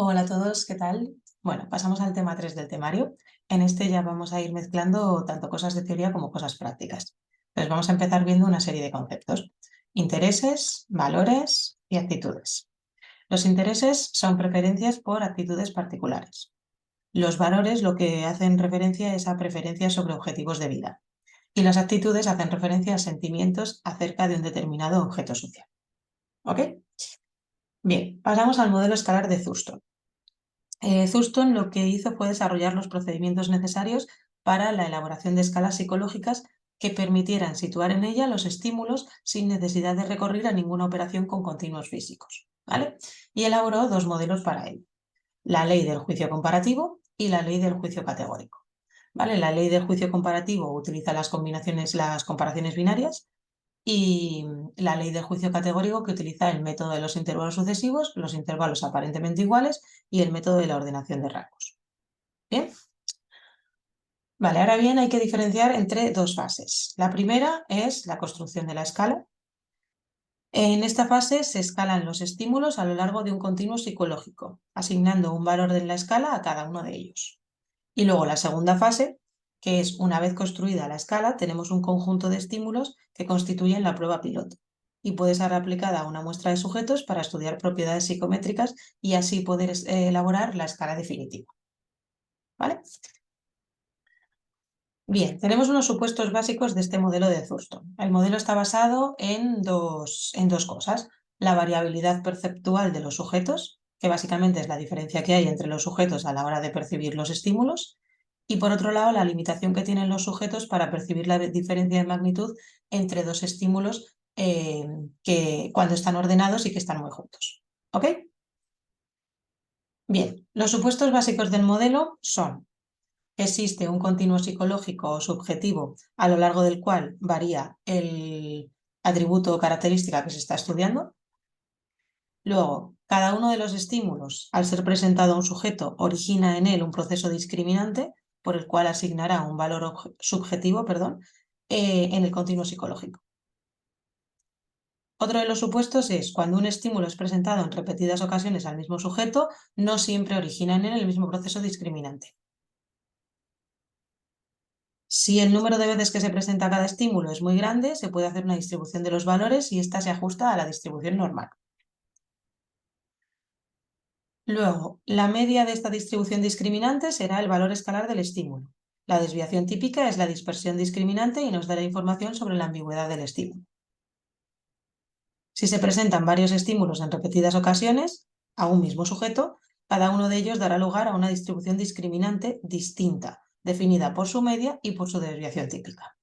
Hola a todos, ¿qué tal? Bueno, pasamos al tema 3 del temario. En este ya vamos a ir mezclando tanto cosas de teoría como cosas prácticas. Entonces vamos a empezar viendo una serie de conceptos. Intereses, valores y actitudes. Los intereses son preferencias por actitudes particulares. Los valores lo que hacen referencia es a preferencias sobre objetivos de vida. Y las actitudes hacen referencia a sentimientos acerca de un determinado objeto social. ¿Ok? Bien, pasamos al modelo escalar de Thurston. Thurston lo que hizo fue desarrollar los procedimientos necesarios para la elaboración de escalas psicológicas que permitieran situar en ella los estímulos sin necesidad de recurrir a ninguna operación con continuos físicos, ¿vale? Y elaboró dos modelos para ello: la ley del juicio comparativo y la ley del juicio categórico. ¿Vale? La ley del juicio comparativo utiliza las comparaciones binarias, y la ley del juicio categórico, que utiliza el método de los intervalos sucesivos, los intervalos aparentemente iguales y el método de la ordenación de rangos. Bien, vale, ahora bien hay que diferenciar entre dos fases. La primera es la construcción de la escala. En esta fase se escalan los estímulos a lo largo de un continuo psicológico, asignando un valor de la escala a cada uno de ellos. Y luego la segunda fase, que es una vez construida la escala, tenemos un conjunto de estímulos que constituyen la prueba piloto y puede ser aplicada a una muestra de sujetos para estudiar propiedades psicométricas y así poder elaborar la escala definitiva. ¿Vale? Bien, tenemos unos supuestos básicos de este modelo de Thurston. El modelo está basado en dos cosas: la variabilidad perceptual de los sujetos, que básicamente es la diferencia que hay entre los sujetos a la hora de percibir los estímulos, y por otro lado, la limitación que tienen los sujetos para percibir la diferencia de magnitud entre dos estímulos que cuando están ordenados y que están muy juntos. ¿Ok? Bien, los supuestos básicos del modelo son: existe un continuo psicológico o subjetivo a lo largo del cual varía el atributo o característica que se está estudiando. Luego, cada uno de los estímulos, al ser presentado a un sujeto, origina en él un proceso discriminante por el cual asignará un valor subjetivo, en el continuo psicológico. Otro de los supuestos es: cuando un estímulo es presentado en repetidas ocasiones al mismo sujeto, no siempre origina en él el mismo proceso discriminante. Si el número de veces que se presenta cada estímulo es muy grande, se puede hacer una distribución de los valores y ésta se ajusta a la distribución normal. Luego, la media de esta distribución discriminante será el valor escalar del estímulo. La desviación típica es la dispersión discriminante y nos dará información sobre la ambigüedad del estímulo. Si se presentan varios estímulos en repetidas ocasiones a un mismo sujeto, cada uno de ellos dará lugar a una distribución discriminante distinta, definida por su media y por su desviación típica.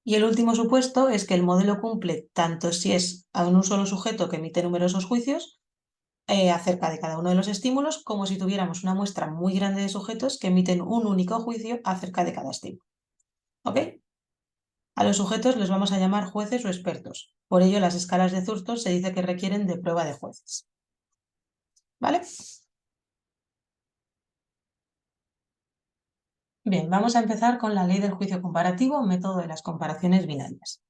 Y el último supuesto es que el modelo cumple tanto si es a un solo sujeto que emite numerosos juicios acerca de cada uno de los estímulos, como si tuviéramos una muestra muy grande de sujetos que emiten un único juicio acerca de cada estímulo. ¿Ok? A los sujetos les vamos a llamar jueces o expertos. Por ello, las escalas de Thurston se dice que requieren de prueba de jueces. ¿Vale? Bien, vamos a empezar con la ley del juicio comparativo, método de las comparaciones binarias.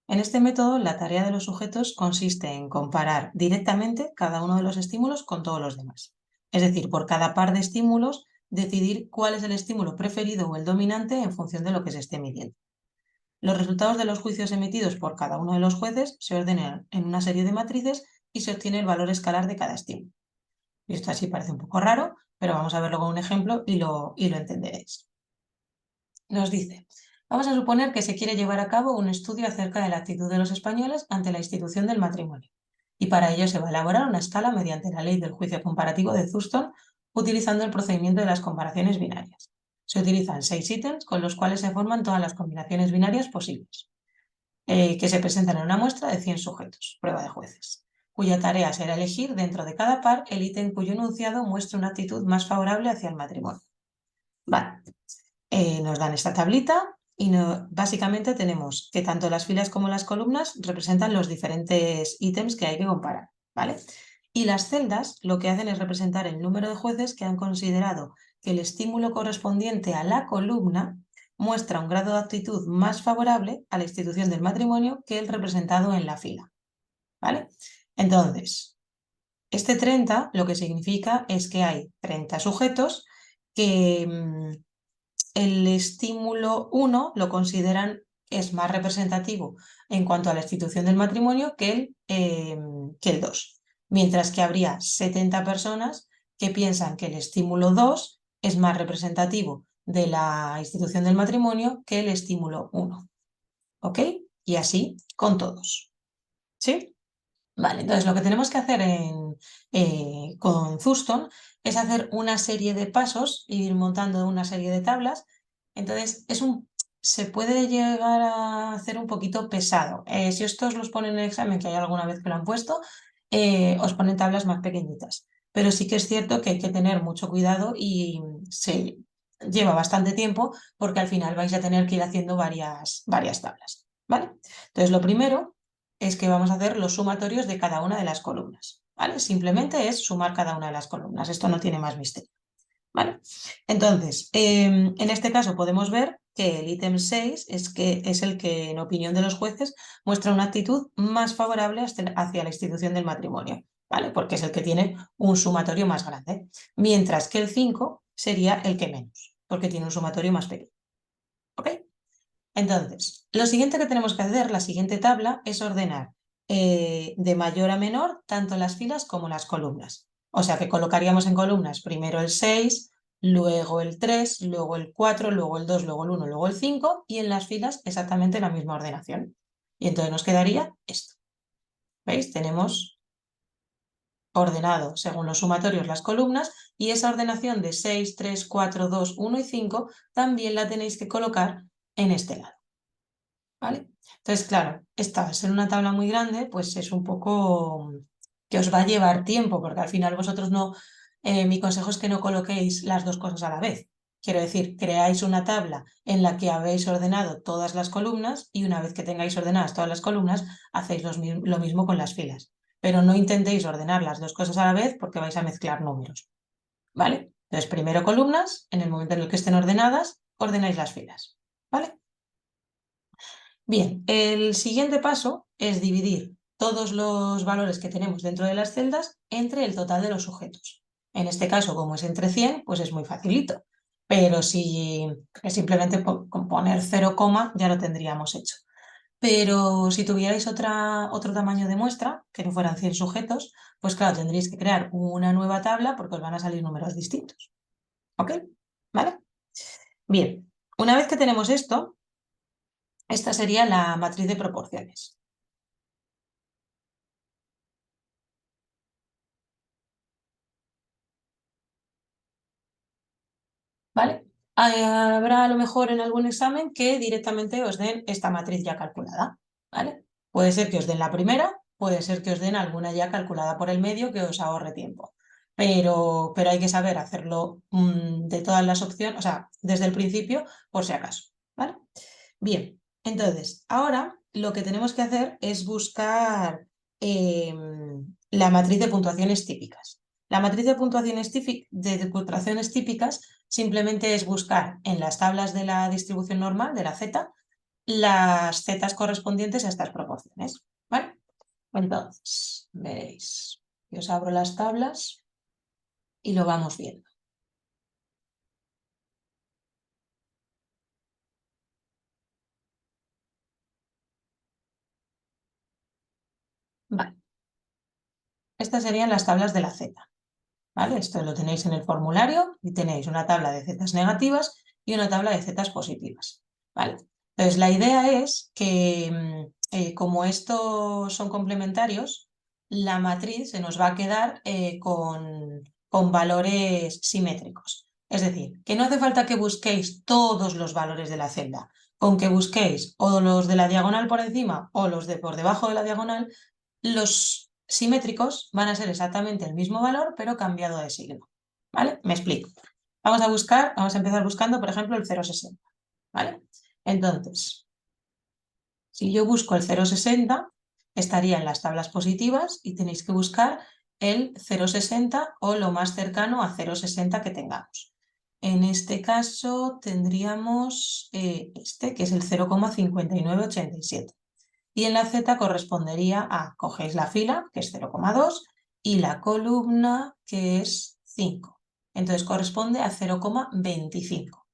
En este método, la tarea de los sujetos consiste en comparar directamente cada uno de los estímulos con todos los demás. Es decir, por cada par de estímulos, decidir cuál es el estímulo preferido o el dominante en función de lo que se esté midiendo. Los resultados de los juicios emitidos por cada uno de los jueces se ordenan en una serie de matrices y se obtiene el valor escalar de cada estímulo. Y esto así parece un poco raro, pero vamos a verlo con un ejemplo y lo entenderéis. Nos dice: vamos a suponer que se quiere llevar a cabo un estudio acerca de la actitud de los españoles ante la institución del matrimonio, y para ello se va a elaborar una escala mediante la ley del juicio comparativo de Thurston, utilizando el procedimiento de las comparaciones binarias. Se utilizan 6 ítems con los cuales se forman todas las combinaciones binarias posibles, que se presentan en una muestra de 100 sujetos, prueba de jueces, cuya tarea será elegir dentro de cada par el ítem cuyo enunciado muestre una actitud más favorable hacia el matrimonio. Vale. Nos dan esta tablita y básicamente tenemos que tanto las filas como las columnas representan los diferentes ítems que hay que comparar, ¿vale? Y las celdas lo que hacen es representar el número de jueces que han considerado que el estímulo correspondiente a la columna muestra un grado de actitud más favorable a la institución del matrimonio que el representado en la fila, ¿vale? Entonces, Este 30 lo que significa es que hay 30 sujetos que el estímulo 1 lo consideran es más representativo en cuanto a la institución del matrimonio que el 2, mientras que habría 70 personas que piensan que el estímulo 2 es más representativo de la institución del matrimonio que el estímulo 1. ¿Ok? Y así con todos. ¿Sí? Vale, entonces lo que tenemos que hacer con Zuston es hacer una serie de pasos, ir montando una serie de tablas. Entonces se puede llegar a hacer un poquito pesado. Si estos los ponen en el examen, que hay alguna vez que lo han puesto, os ponen tablas más pequeñitas. Pero sí que es cierto que hay que tener mucho cuidado y se lleva bastante tiempo porque al final vais a tener que ir haciendo varias tablas. ¿Vale? Entonces lo primero es que vamos a hacer los sumatorios de cada una de las columnas, ¿vale? Simplemente es sumar cada una de las columnas, esto no tiene más misterio, ¿vale? Entonces, en este caso podemos ver que el ítem 6 es el que, en opinión de los jueces, muestra una actitud más favorable hacia la institución del matrimonio, ¿vale? Porque es el que tiene un sumatorio más grande, mientras que el 5 sería el que menos, porque tiene un sumatorio más pequeño, ¿ok? Entonces, lo siguiente que tenemos que hacer, la siguiente tabla, es ordenar de mayor a menor tanto las filas como las columnas. O sea que colocaríamos en columnas primero el 6, luego el 3, luego el 4, luego el 2, luego el 1, luego el 5 y en las filas exactamente la misma ordenación. Y entonces nos quedaría esto. ¿Veis? Tenemos ordenado según los sumatorios las columnas y esa ordenación de 6, 3, 4, 2, 1 y 5 también la tenéis que colocar en este lado. ¿Vale? Entonces, claro, esta, al ser una tabla muy grande, pues es un poco que os va a llevar tiempo, porque al final vosotros no, mi consejo es que no coloquéis las dos cosas a la vez. Quiero decir, creáis una tabla en la que habéis ordenado todas las columnas y una vez que tengáis ordenadas todas las columnas, hacéis lo mismo con las filas. Pero no intentéis ordenar las dos cosas a la vez porque vais a mezclar números. ¿Vale? Entonces, primero columnas, en el momento en el que estén ordenadas, ordenáis las filas. ¿Vale? Bien, el siguiente paso es dividir todos los valores que tenemos dentro de las celdas entre el total de los sujetos. En este caso, como es entre 100, pues es muy facilito. Pero si simplemente con poner 0, ya lo tendríamos hecho. Pero si tuvierais otro tamaño de muestra, que no fueran 100 sujetos, pues claro, tendríais que crear una nueva tabla porque os van a salir números distintos. ¿Ok? ¿Vale? Bien, una vez que tenemos esto, esta sería la matriz de proporciones. ¿Vale? Habrá a lo mejor en algún examen que directamente os den esta matriz ya calculada, ¿vale? Puede ser que os den la primera, puede ser que os den alguna ya calculada por el medio que os ahorre tiempo, pero hay que saber hacerlo de todas las opciones, o sea, desde el principio, por si acaso, ¿vale? Bien, entonces, ahora lo que tenemos que hacer es buscar la matriz de puntuaciones típicas. La matriz de puntuaciones típicas simplemente es buscar en las tablas de la distribución normal, de la Z, las zetas correspondientes a estas proporciones. ¿Vale? Entonces, veréis, yo os abro las tablas y lo vamos viendo. Vale. Estas serían las tablas de la Z. ¿Vale? Esto lo tenéis en el formulario y tenéis una tabla de zetas negativas y una tabla de zetas positivas. ¿Vale? Entonces, la idea es que como estos son complementarios, la matriz se nos va a quedar con valores simétricos. Es decir, que no hace falta que busquéis todos los valores de la celda. Con que busquéis o los de la diagonal por encima o los de por debajo de la diagonal, los simétricos van a ser exactamente el mismo valor, pero cambiado de signo. ¿Vale? Me explico. Vamos a empezar buscando, por ejemplo, el 0,60. ¿Vale? Entonces, si yo busco el 0,60, estaría en las tablas positivas y tenéis que buscar el 0,60 o lo más cercano a 0,60 que tengamos. En este caso tendríamos este, que es el 0,5987. Y en la Z correspondería a, cogéis la fila, que es 0,2, y la columna que es 5. Entonces corresponde a 0,25,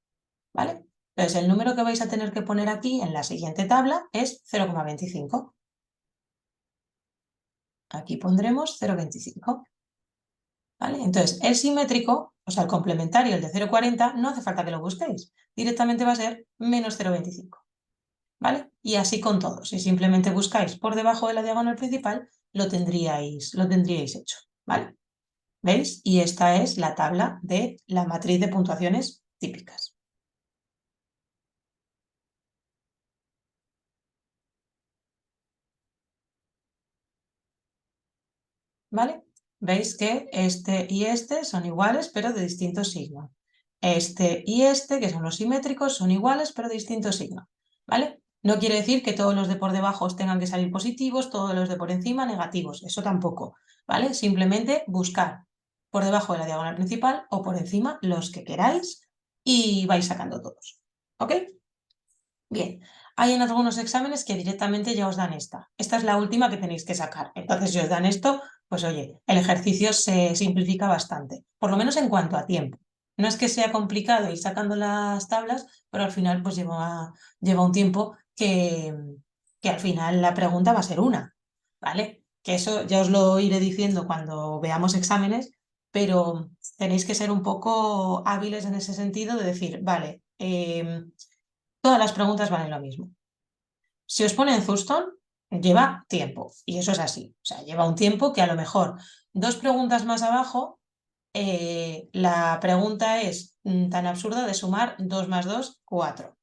¿vale? Entonces el número que vais a tener que poner aquí en la siguiente tabla es 0,25. Aquí pondremos 0,25. ¿Vale? Entonces, el simétrico, o sea, el complementario, el de 0,40, no hace falta que lo busquéis. Directamente va a ser menos 0,25. ¿Vale? Y así con todos. Si simplemente buscáis por debajo de la diagonal principal, lo tendríais hecho. ¿Vale? ¿Veis? Y esta es la tabla de la matriz de puntuaciones típicas. ¿Vale? Veis que este y este son iguales, pero de distinto signo. Este y este, que son los simétricos, son iguales, pero de distinto signo. ¿Vale? No quiere decir que todos los de por debajo os tengan que salir positivos, todos los de por encima negativos. Eso tampoco. ¿Vale? Simplemente buscar por debajo de la diagonal principal o por encima los que queráis y vais sacando todos. ¿Ok? Bien, hay en algunos exámenes que directamente ya os dan esta. Esta es la última que tenéis que sacar. Entonces, si os dan esto, pues oye, el ejercicio se simplifica bastante, por lo menos en cuanto a tiempo. No es que sea complicado ir sacando las tablas, pero al final pues lleva un tiempo que al final la pregunta va a ser una, ¿vale? Que eso ya os lo iré diciendo cuando veamos exámenes, pero tenéis que ser un poco hábiles en ese sentido de decir, vale, todas las preguntas valen lo mismo. Si os ponen Thurston, lleva tiempo, y eso es así. O sea, lleva un tiempo que a lo mejor 2 preguntas más abajo, la pregunta es tan absurda de sumar 2 más 2, 4.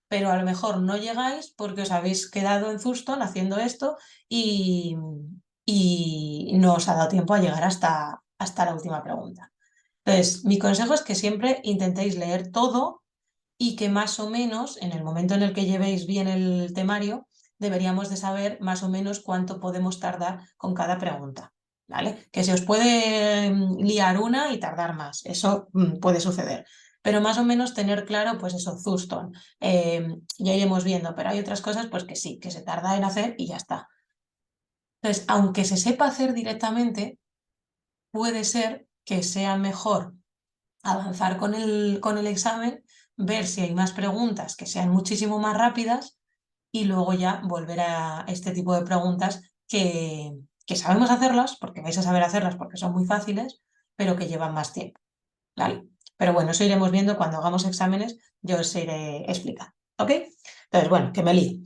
Pero a lo mejor no llegáis porque os habéis quedado en Thurston haciendo esto y, y no os ha dado tiempo a llegar hasta la última pregunta. Entonces, mi consejo es que siempre intentéis leer todo y que más o menos, en el momento en el que llevéis bien el temario, deberíamos de saber más o menos cuánto podemos tardar con cada pregunta, ¿vale? Que se os puede liar una y tardar más, eso puede suceder. Pero más o menos tener claro, pues eso, Thurston, ya iremos viendo, pero hay otras cosas, pues que sí, que se tarda en hacer y ya está. Entonces, aunque se sepa hacer directamente, puede ser que sea mejor avanzar con el examen, ver si hay más preguntas que sean muchísimo más rápidas y luego ya volver a este tipo de preguntas que sabemos hacerlas, porque vais a saber hacerlas porque son muy fáciles, pero que llevan más tiempo, ¿vale? Pero bueno, eso iremos viendo cuando hagamos exámenes, yo os iré explicando, ¿ok? Entonces, bueno, que me lío.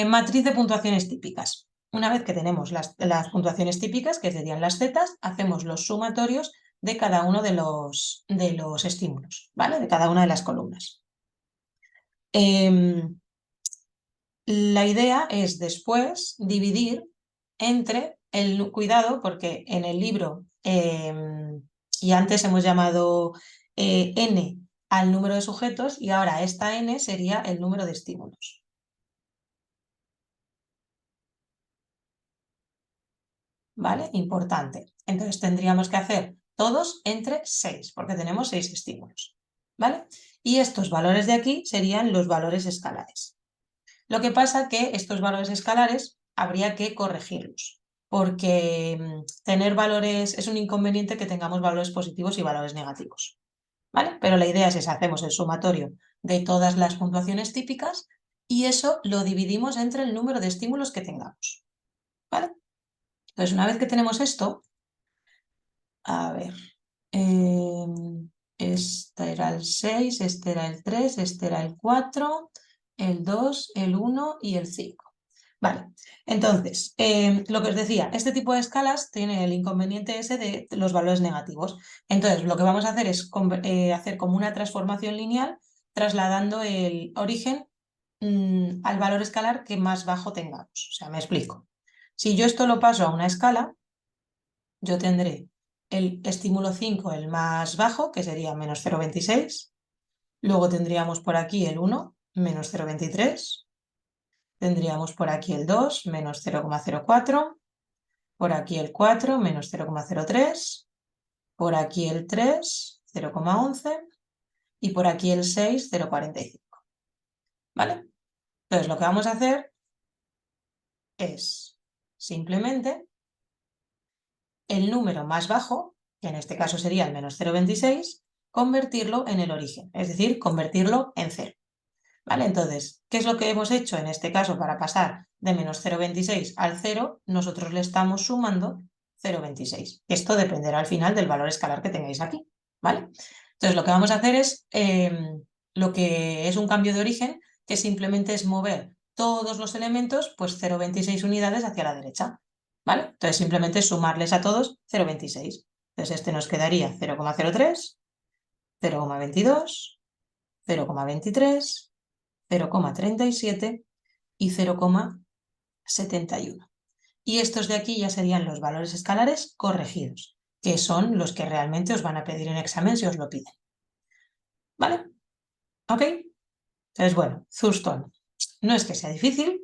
Matriz de puntuaciones típicas. Una vez que tenemos las puntuaciones típicas, que serían las zetas, hacemos los sumatorios de cada uno de los estímulos, ¿vale? De cada una de las columnas. La idea es después dividir entre cuidado, porque en el libro, y antes hemos llamado n al número de sujetos y ahora esta n sería el número de estímulos. ¿Vale? Importante. Entonces tendríamos que hacer todos entre 6, porque tenemos 6 estímulos. ¿Vale? Y estos valores de aquí serían los valores escalares. Lo que pasa que estos valores escalares habría que corregirlos, porque tener valores es un inconveniente que tengamos valores positivos y valores negativos. ¿Vale? Pero la idea es esa, hacemos el sumatorio de todas las puntuaciones típicas y eso lo dividimos entre el número de estímulos que tengamos. ¿Vale? Entonces, una vez que tenemos esto, a ver, este era el 6, este era el 3, este era el 4, el 2, el 1 y el 5. Vale, entonces, lo que os decía, este tipo de escalas tiene el inconveniente ese de los valores negativos. Entonces, lo que vamos a hacer es hacer como una transformación lineal trasladando el origen al valor escalar que más bajo tengamos. O sea, me explico. Si yo esto lo paso a una escala, yo tendré el estímulo 5, el más bajo, que sería menos 0,26. Luego tendríamos por aquí el 1, menos 0,23. Tendríamos por aquí el 2, menos 0,04. Por aquí el 4, menos 0,03. Por aquí el 3, 0,11. Y por aquí el 6, 0,45. ¿Vale? Entonces lo que vamos a hacer es simplemente el número más bajo, que en este caso sería el menos 0,26, convertirlo en el origen, es decir, convertirlo en 0. ¿Vale? Entonces, ¿qué es lo que hemos hecho en este caso para pasar de menos 0,26 al 0? Nosotros le estamos sumando 0,26. Esto dependerá al final del valor escalar que tengáis aquí, ¿vale? Entonces, lo que vamos a hacer es lo que es un cambio de origen, que simplemente es mover todos los elementos, pues 0,26 unidades hacia la derecha, ¿vale? Entonces, simplemente sumarles a todos 0,26. Entonces, este nos quedaría 0,03, 0,22, 0,23, 0,37 y 0,71. Y estos de aquí ya serían los valores escalares corregidos, que son los que realmente os van a pedir en examen si os lo piden. ¿Vale? ¿Ok? Entonces, bueno, Thurston no es que sea difícil,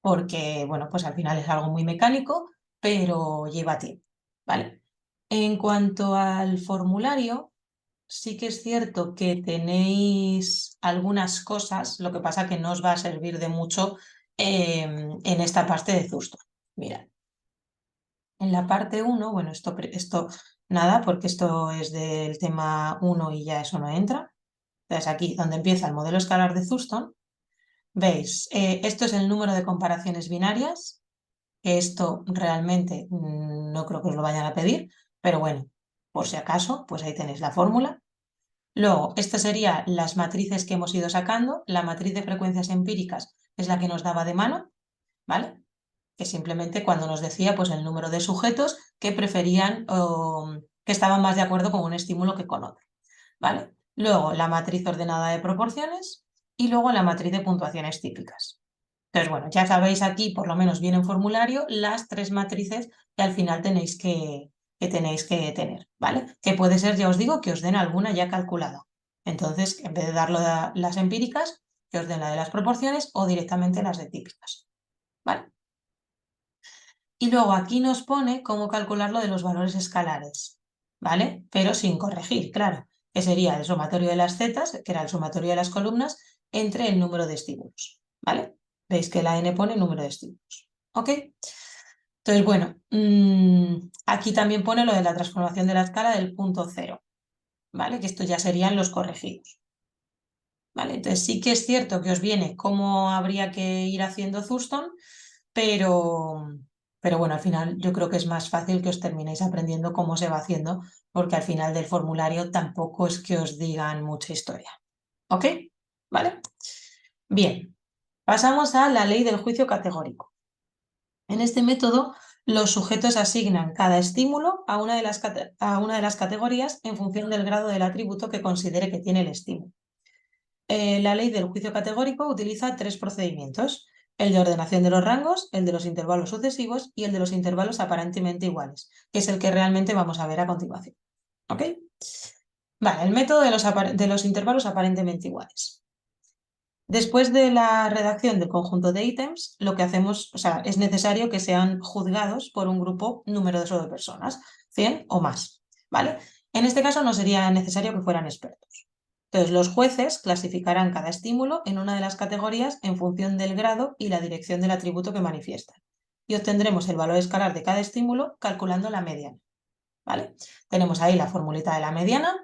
porque, bueno, pues al final es algo muy mecánico, pero lleva tiempo, ¿vale? En cuanto al formulario, sí que es cierto que tenéis algunas cosas, lo que pasa que no os va a servir de mucho en esta parte de Thurston. Mirad, en la parte 1, bueno, esto nada, porque esto es del tema 1 y ya eso no entra. Entonces aquí, donde empieza el modelo escalar de Thurston, veis, esto es el número de comparaciones binarias, que esto realmente no creo que os lo vayan a pedir, pero bueno, por si acaso, pues ahí tenéis la fórmula. Luego, estas serían las matrices que hemos ido sacando. La matriz de frecuencias empíricas es la que nos daba de mano, ¿vale? Que simplemente cuando nos decía pues el número de sujetos que preferían o que estaban más de acuerdo con un estímulo que con otro, ¿vale? Luego, la matriz ordenada de proporciones y luego la matriz de puntuaciones típicas. Entonces, bueno, ya sabéis aquí, por lo menos viene en formulario, las 3 matrices que al final tenéis que tener, ¿vale? Que puede ser, ya os digo, que os den alguna ya calculada. Entonces, en vez de darlo de las empíricas, que os den la de las proporciones o directamente las de típicas, ¿vale? Y luego aquí nos pone cómo calcular lo de los valores escalares, ¿vale? Pero sin corregir, claro, que sería el sumatorio de las zetas, que era el sumatorio de las columnas, entre el número de estímulos, ¿vale? Veis que la n pone número de estímulos, ¿ok? Entonces, bueno, aquí también pone lo de la transformación de la escala del punto cero, ¿vale? Que esto ya serían los corregidos, ¿vale? Entonces sí que es cierto que os viene cómo habría que ir haciendo Thurston, pero, pero bueno, al final yo creo que es más fácil que os terminéis aprendiendo cómo se va haciendo, porque al final del formulario tampoco es que os digan mucha historia, ¿ok? ¿Vale? Bien, pasamos a la ley del juicio categórico. En este método, los sujetos asignan cada estímulo a una de las categorías en función del grado del atributo que considere que tiene el estímulo. La ley del juicio categórico utiliza 3 procedimientos: el de ordenación de los rangos, el de los intervalos sucesivos y el de los intervalos aparentemente iguales, que es el que realmente vamos a ver a continuación. ¿Ok? Vale, el método de los intervalos aparentemente iguales. Después de la redacción del conjunto de ítems, lo que hacemos, o sea, es necesario que sean juzgados por un grupo numeroso de personas, 100 o más, ¿vale? En este caso no sería necesario que fueran expertos. Entonces, los jueces clasificarán cada estímulo en una de las categorías en función del grado y la dirección del atributo que manifiestan. Y obtendremos el valor escalar de cada estímulo calculando la mediana, ¿vale? Tenemos ahí la formulita de la mediana,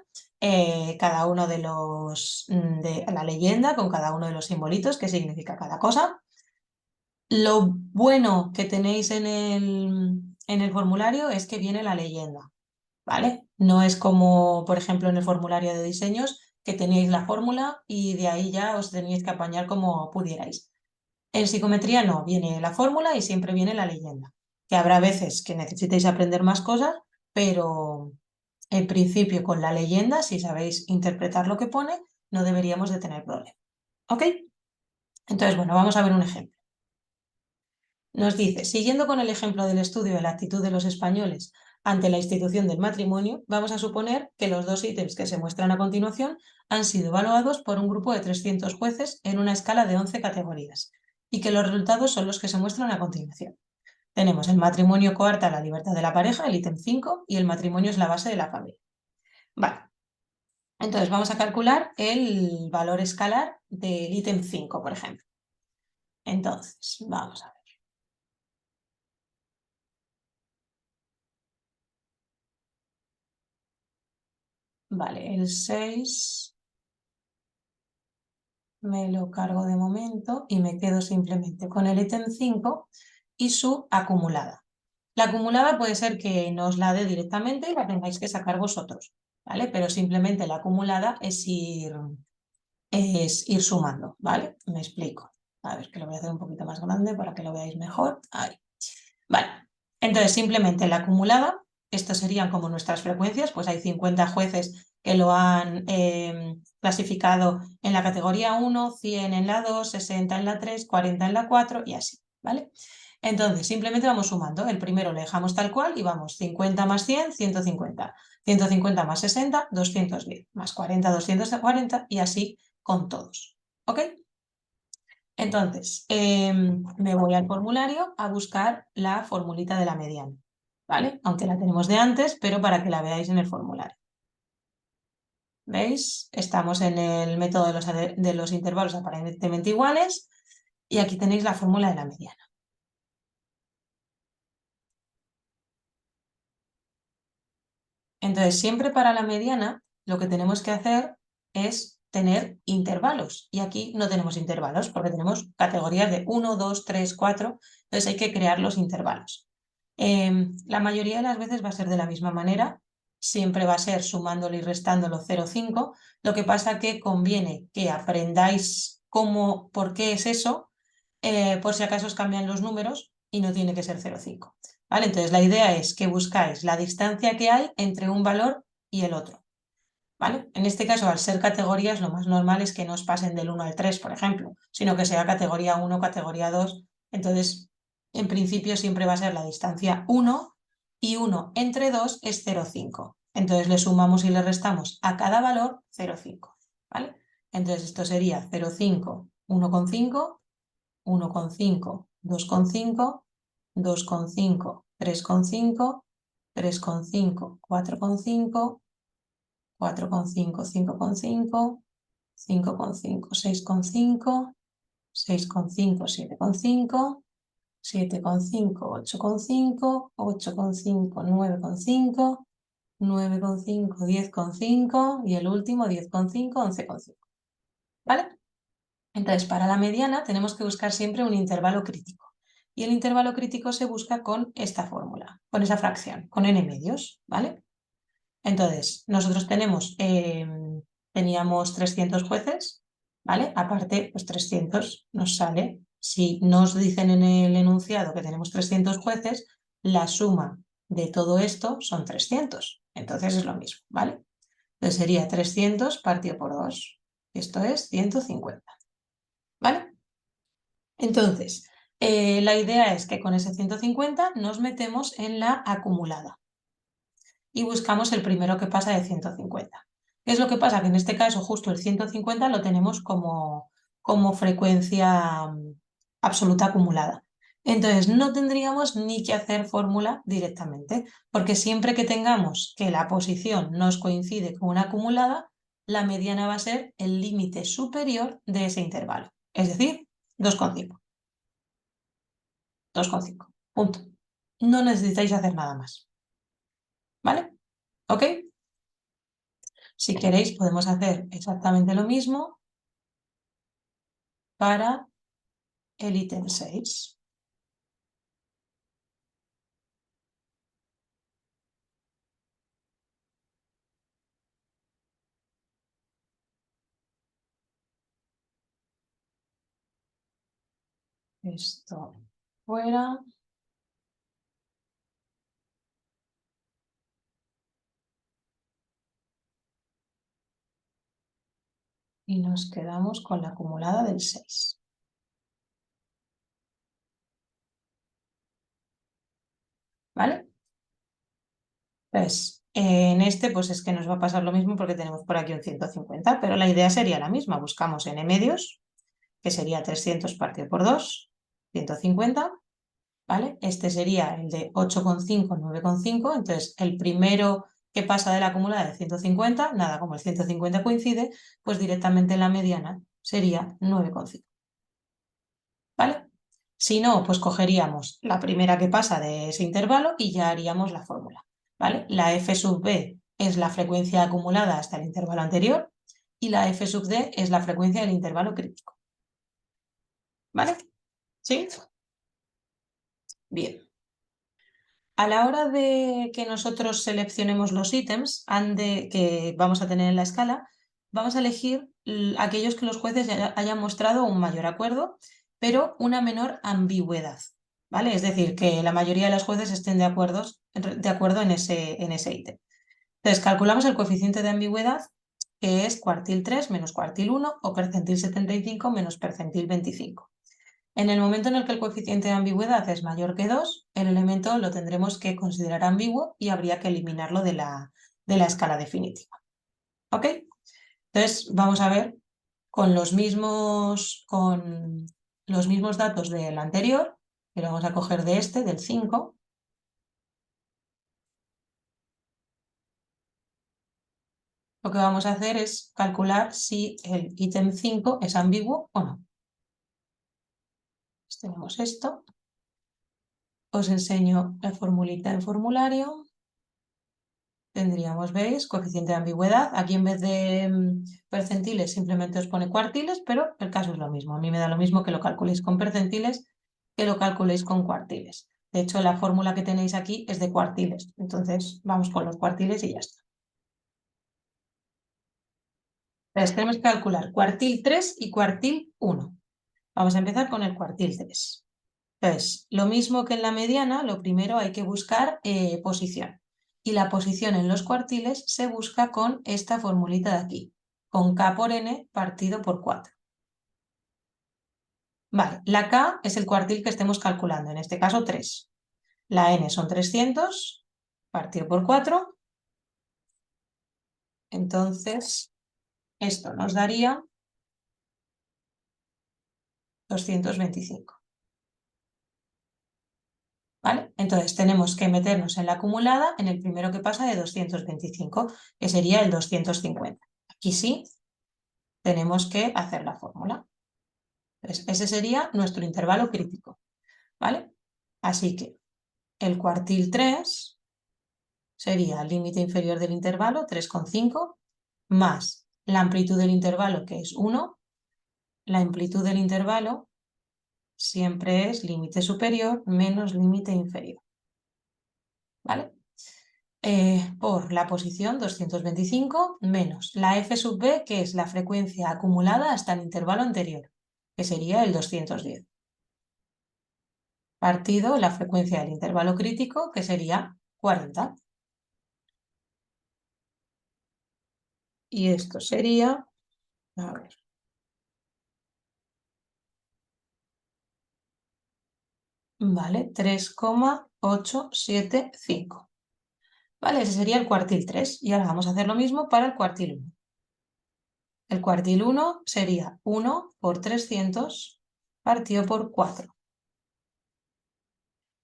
cada uno de de la leyenda con cada uno de los simbolitos que significa cada cosa. Lo bueno que tenéis en el formulario es que viene la leyenda, ¿vale? No es como, por ejemplo, en el formulario de diseños, que teníais la fórmula y de ahí ya os teníais que apañar como pudierais. En psicometría no, viene la fórmula y siempre viene la leyenda, que habrá veces que necesitéis aprender más cosas, pero en principio con la leyenda, si sabéis interpretar lo que pone, no deberíamos de tener problema. ¿Ok? Entonces, bueno, vamos a ver un ejemplo. Nos dice, siguiendo con el ejemplo del estudio de la actitud de los españoles ante la institución del matrimonio, vamos a suponer que los 2 ítems que se muestran a continuación han sido evaluados por un grupo de 300 jueces en una escala de 11 categorías y que los resultados son los que se muestran a continuación. Tenemos el matrimonio coarta la libertad de la pareja, el ítem 5, y el matrimonio es la base de la familia. Vale, entonces vamos a calcular el valor escalar del ítem 5, por ejemplo. Entonces, vamos a ver. Vale, el 6 me lo cargo de momento y me quedo simplemente con el ítem 5 y su acumulada. La acumulada puede ser que no os la dé directamente y la tengáis que sacar vosotros, ¿vale? Pero simplemente la acumulada es ir sumando, ¿vale? Me explico. A ver, que lo voy a hacer un poquito más grande para que lo veáis mejor. Ahí. Vale, entonces simplemente la acumulada, estos serían como nuestras frecuencias, pues hay 50 jueces que lo han clasificado en la categoría 1, 100 en la 2, 60 en la 3, 40 en la 4 y así, ¿vale? Entonces simplemente vamos sumando, el primero lo dejamos tal cual y vamos 50 más 100, 150, 150 más 60, 210, más 40, 240 y así con todos, ¿ok? Entonces, me voy al formulario a buscar la formulita de la mediana, ¿vale? Aunque la tenemos de antes, pero para que la veáis en el formulario. ¿Veis? Estamos en el método de los intervalos aparentemente iguales y aquí tenéis la fórmula de la mediana. Entonces, siempre para la mediana lo que tenemos que hacer es tener intervalos y aquí no tenemos intervalos porque tenemos categorías de 1, 2, 3, 4, entonces hay que crear los intervalos. La mayoría de las veces va a ser de la misma manera, siempre va a ser sumándolo y restándolo 0,5, lo que pasa que conviene que aprendáis por qué es eso, por si acaso os cambian los números y no tiene que ser 0,5. ¿Vale? Entonces la idea es que buscáis la distancia que hay entre un valor y el otro. ¿Vale? En este caso, al ser categorías, lo más normal es que no os pasen del 1 al 3, por ejemplo, sino que sea categoría 1, categoría 2. Entonces, en principio siempre va a ser la distancia 1 y 1 entre 2 es 0,5. Entonces le sumamos y le restamos a cada valor 0,5. ¿Vale? Entonces esto sería 0,5, 1,5, 1,5, 2,5, 2,5, 3,5, 3,5, 4,5, 4,5, 5,5, 5,5, 6,5, 6,5, 7,5, 7,5, 8,5, 8,5, 9,5, 9,5, 10,5 y el último 10,5, 11,5. ¿Vale? Entonces, para la mediana tenemos que buscar siempre un intervalo crítico. Y el intervalo crítico se busca con esta fórmula, con esa fracción, con n medios, ¿vale? Entonces, nosotros teníamos 300 jueces, ¿vale? Aparte, pues 300 nos sale. Si nos dicen en el enunciado que tenemos 300 jueces, la suma de todo esto son 300. Entonces es lo mismo, ¿vale? Entonces sería 300 partido por 2. Esto es 150, ¿vale? Entonces, la idea es que con ese 150 nos metemos en la acumulada y buscamos el primero que pasa de 150. ¿Qué es lo que pasa? Que en este caso justo el 150 lo tenemos como frecuencia absoluta acumulada. Entonces no tendríamos ni que hacer fórmula directamente, porque siempre que tengamos que la posición nos coincide con una acumulada, la mediana va a ser el límite superior de ese intervalo, es decir, 2,5. 2,5. Punto. No necesitáis hacer nada más. ¿Vale? ¿Ok? Si queréis, podemos hacer exactamente lo mismo para el ítem 6. Esto fuera. Y nos quedamos con la acumulada del 6. ¿Vale? Entonces, en este pues es que nos va a pasar lo mismo porque tenemos por aquí un 150, pero la idea sería la misma. Buscamos n medios, que sería 300 partido por 2, 150. ¿Vale? Este sería el de 8,5, 9,5. Entonces, el primero que pasa de la acumulada de 150, nada, como el 150 coincide, pues directamente en la mediana sería 9,5. ¿Vale? Si no, pues cogeríamos la primera que pasa de ese intervalo y ya haríamos la fórmula. ¿Vale? La f sub b es la frecuencia acumulada hasta el intervalo anterior y la f sub d es la frecuencia del intervalo crítico. ¿Vale? ¿Sí? Bien. A la hora de que nosotros seleccionemos los ítems que vamos a tener en la escala, vamos a elegir aquellos que los jueces hayan mostrado un mayor acuerdo, pero una menor ambigüedad. ¿Vale? Es decir, que la mayoría de los jueces estén de acuerdo en ese ítem. Entonces, calculamos el coeficiente de ambigüedad, que es cuartil 3 menos cuartil 1 o percentil 75 menos percentil 25. En el momento en el que el coeficiente de ambigüedad es mayor que 2, el elemento lo tendremos que considerar ambiguo y habría que eliminarlo de la escala definitiva. ¿Ok? Entonces, vamos a ver con los mismos datos del anterior, que lo vamos a coger de del 5. Lo que vamos a hacer es calcular si el ítem 5 es ambiguo o no. Pues tenemos esto. Os enseño la formulita en formulario. Tendríamos, ¿veis? Coeficiente de ambigüedad. Aquí en vez de percentiles simplemente os pone cuartiles, pero el caso es lo mismo. A mí me da lo mismo que lo calculéis con percentiles que lo calculéis con cuartiles. De hecho, la fórmula que tenéis aquí es de cuartiles. Entonces, vamos con los cuartiles y ya está. Entonces, tenemos que calcular cuartil 3 y cuartil 1. Vamos a empezar con el cuartil 3. Entonces, lo mismo que en la mediana, lo primero hay que buscar posición. Y la posición en los cuartiles se busca con esta formulita de aquí, con K por N partido por 4. Vale, la K es el cuartil que estemos calculando, en este caso 3. La N son 300, partido por 4. Entonces, esto nos daría 225. ¿Vale? Entonces tenemos que meternos en la acumulada en el primero que pasa de 225, que sería el 250. Aquí sí tenemos que hacer la fórmula. Entonces, ese sería nuestro intervalo crítico. ¿Vale? Así que el cuartil 3 sería el límite inferior del intervalo, 3,5, más la amplitud del intervalo, que es 1. La amplitud del intervalo siempre es límite superior menos límite inferior. ¿Vale? Por la posición 225 menos la f sub b, que es la frecuencia acumulada hasta el intervalo anterior, que sería el 210. Partido la frecuencia del intervalo crítico, que sería 40. Y esto sería, a ver, vale, 3,875. Vale, ese sería el cuartil 3. Y ahora vamos a hacer lo mismo para el cuartil 1. El cuartil 1 sería 1 por 300 partido por 4.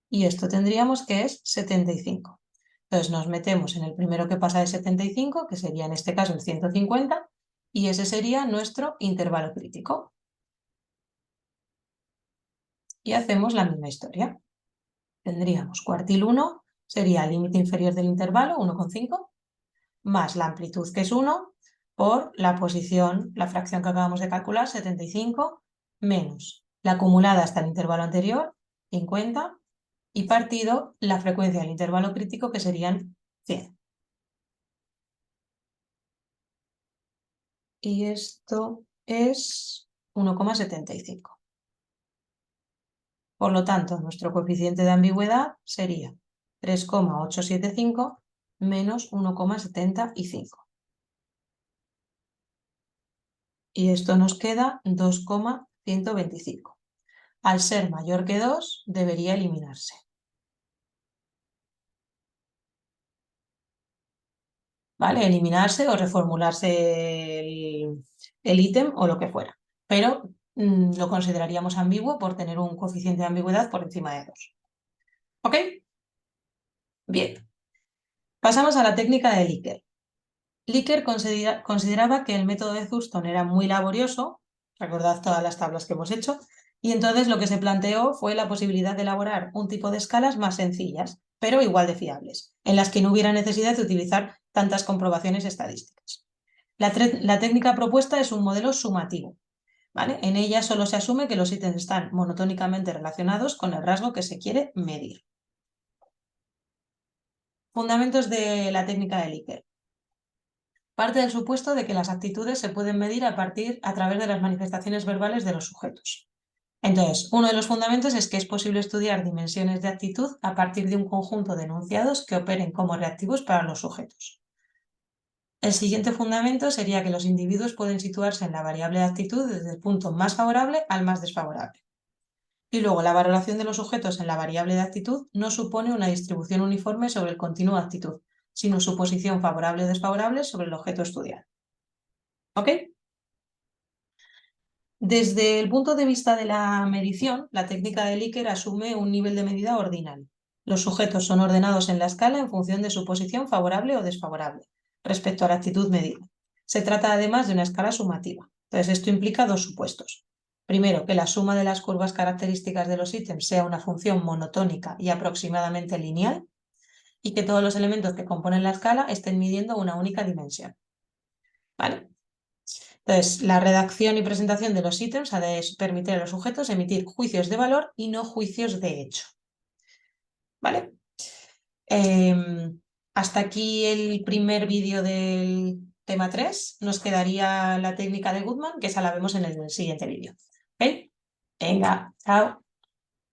Y esto tendríamos que es 75. Entonces nos metemos en el primero que pasa de 75, que sería en este caso el 150, y ese sería nuestro intervalo crítico. Y hacemos la misma historia. Tendríamos cuartil 1, sería el límite inferior del intervalo, 1,5, más la amplitud, que es 1, por la posición, la fracción que acabamos de calcular, 75, menos la acumulada hasta el intervalo anterior, 50, y partido la frecuencia del intervalo crítico, que serían 100. Y esto es 1,75. Por lo tanto, nuestro coeficiente de ambigüedad sería 3,875 menos 1,75. Y esto nos queda 2,125. Al ser mayor que 2, debería eliminarse. ¿Vale? Eliminarse o reformularse el ítem o lo que fuera. Pero lo consideraríamos ambiguo por tener un coeficiente de ambigüedad por encima de 2. ¿Ok? Bien. Pasamos a la técnica de Likert. Likert consideraba que el método de Thurston era muy laborioso, recordad todas las tablas que hemos hecho, y entonces lo que se planteó fue la posibilidad de elaborar un tipo de escalas más sencillas, pero igual de fiables, en las que no hubiera necesidad de utilizar tantas comprobaciones estadísticas. La técnica propuesta es un modelo sumativo, ¿vale? En ella solo se asume que los ítems están monotónicamente relacionados con el rasgo que se quiere medir. Fundamentos de la técnica de Likert. Parte del supuesto de que las actitudes se pueden medir a través de las manifestaciones verbales de los sujetos. Entonces, uno de los fundamentos es que es posible estudiar dimensiones de actitud a partir de un conjunto de enunciados que operen como reactivos para los sujetos. El siguiente fundamento sería que los individuos pueden situarse en la variable de actitud desde el punto más favorable al más desfavorable. Y luego, la valoración de los sujetos en la variable de actitud no supone una distribución uniforme sobre el continuo de actitud, sino su posición favorable o desfavorable sobre el objeto estudiado. ¿Ok? Desde el punto de vista de la medición, la técnica de Likert asume un nivel de medida ordinal. Los sujetos son ordenados en la escala en función de su posición favorable o desfavorable respecto a la actitud medida. Se trata además de una escala sumativa. Entonces, esto implica dos supuestos. Primero, que la suma de las curvas características de los ítems sea una función monotónica y aproximadamente lineal, y que todos los elementos que componen la escala estén midiendo una única dimensión. ¿Vale? Entonces, la redacción y presentación de los ítems ha de permitir a los sujetos emitir juicios de valor y no juicios de hecho. ¿Vale? Hasta aquí el primer vídeo del tema 3. Nos quedaría la técnica de Goodman, que esa la vemos en el siguiente vídeo. ¿Ok? Venga, chao.